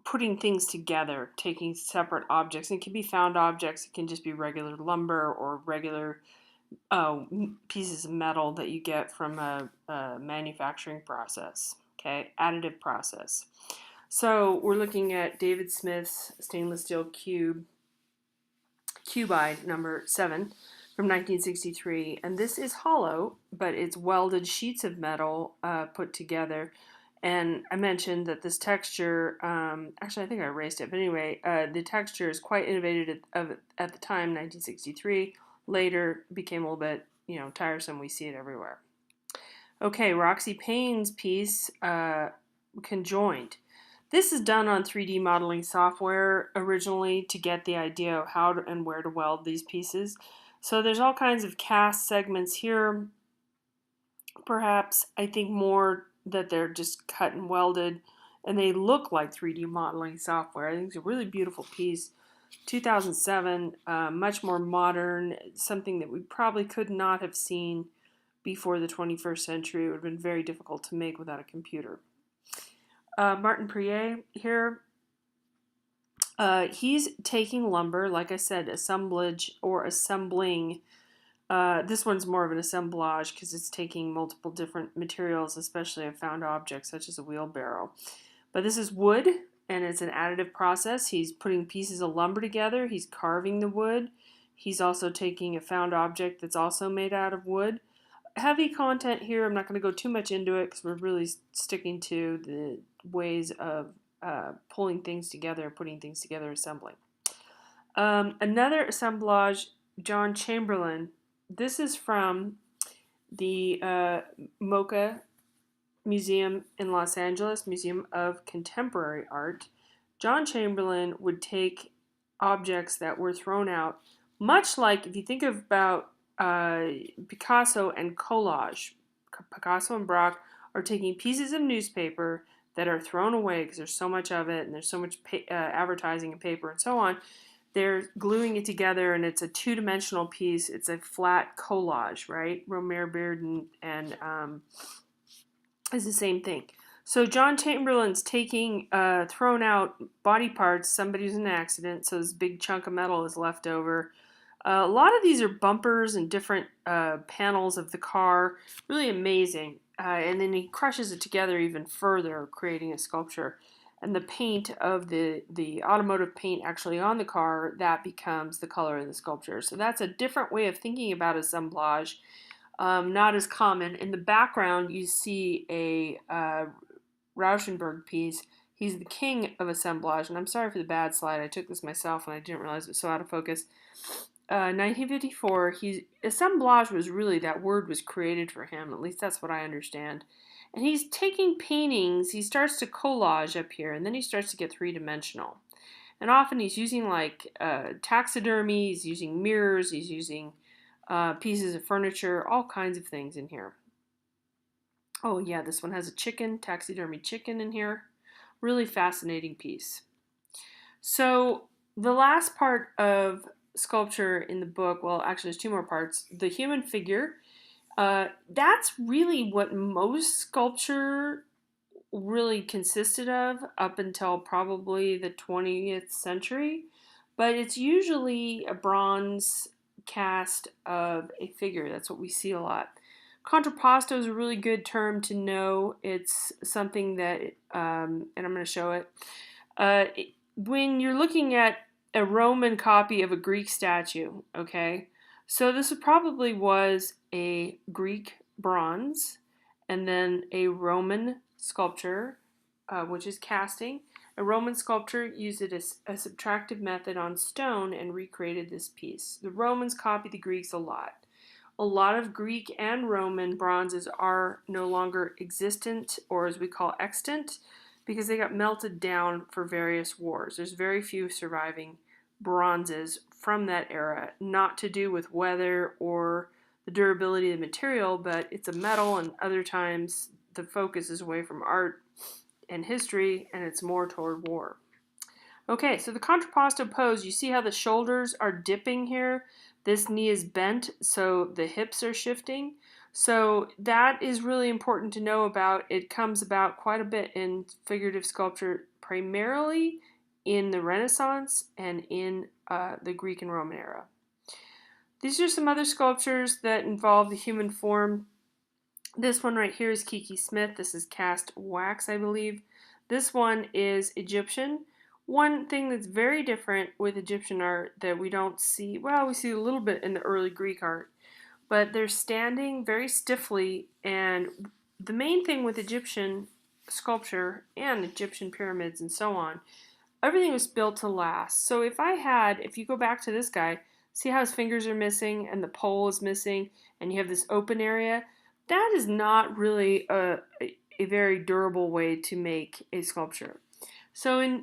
putting things together, taking separate objects. And it can be found objects, it can just be regular lumber or regular pieces of metal that you get from a manufacturing process, okay, additive process. So we're looking at David Smith's stainless steel cubide number 7 from 1963, and this is hollow, but it's welded sheets of metal put together. And I mentioned that this texture, actually I think I erased it, but anyway, the texture is quite innovative at the time, 1963. Later became a little bit, tiresome. We see it everywhere. Okay, Roxy Payne's piece, Conjoined. This is done on 3D modeling software originally to get the idea of how to, and where to weld these pieces. So there's all kinds of cast segments here. Perhaps I think more that they're just cut and welded and they look like 3D modeling software. I think it's a really beautiful piece. 2007, much more modern, something that we probably could not have seen before the 21st century. It would have been very difficult to make without a computer. Martin Prier here, he's taking lumber, like I said, assemblage or assembling. This one's more of an assemblage because it's taking multiple different materials, especially a found object such as a wheelbarrow. But this is wood, and it's an additive process. He's putting pieces of lumber together. He's carving the wood. He's also taking a found object that's also made out of wood. Heavy content here. I'm not going to go too much into it because we're really sticking to the ways of pulling things together, putting things together, assembling. Another assemblage, John Chamberlain. This is from the MoCA Museum in Los Angeles, Museum of Contemporary Art. John Chamberlain would take objects that were thrown out, much like if you think about Picasso and collage. Picasso and Braque are taking pieces of newspaper that are thrown away because there's so much of it and there's so much advertising and paper and so on. They're gluing it together and it's a two-dimensional piece. It's a flat collage, right? Romare Bearden and is the same thing. So John Chamberlain's taking thrown out body parts. Somebody's in an accident, so this big chunk of metal is left over. A lot of these are bumpers and different panels of the car. Really amazing. And then he crushes it together even further, creating a sculpture. And the paint of the automotive paint actually on the car, that becomes the color of the sculpture. So that's a different way of thinking about assemblage. Not as common. In the background, you see a Rauschenberg piece. He's the king of assemblage. And I'm sorry for the bad slide. I took this myself and I didn't realize it was so out of focus. 1954, assemblage was really, that word was created for him. At least that's what I understand. And he's taking paintings. He starts to collage up here. And then he starts to get three-dimensional. And often he's using like taxidermy. He's using mirrors. He's using pieces of furniture, all kinds of things in here. Oh yeah, this one has a chicken, taxidermy chicken in here. Really fascinating piece. So the last part of sculpture in the book, well actually there's two more parts, the human figure. That's really what most sculpture really consisted of up until probably the 20th century. But it's usually a bronze cast of a figure. That's what we see a lot. Contrapposto is a really good term to know. It's something that, and I'm going to show it. When you're looking at a Roman copy of a Greek statue, okay, so this probably was a Greek bronze and then a Roman sculpture, which is casting. A Roman sculptor used a subtractive method on stone and recreated this piece. The Romans copied the Greeks a lot. A lot of Greek and Roman bronzes are no longer existent, or as we call extant, because they got melted down for various wars. There's very few surviving bronzes from that era, not to do with weather or the durability of the material, but it's a metal, and other times the focus is away from art and history, and it's more toward war. Okay, so the contrapposto pose, you see how the shoulders are dipping here? This knee is bent, so the hips are shifting. So that is really important to know about. It comes about quite a bit in figurative sculpture primarily in the Renaissance and in the Greek and Roman era. These are some other sculptures that involve the human form. This one right here is Kiki Smith. This is cast wax, I believe. This one is Egyptian. One thing that's very different with Egyptian art that we don't see, well, we see a little bit in the early Greek art, but they're standing very stiffly, and the main thing with Egyptian sculpture and Egyptian pyramids and so on, everything was built to last. So if you go back to this guy, see how his fingers are missing and the pole is missing, and you have this open area? That is not really a very durable way to make a sculpture. So in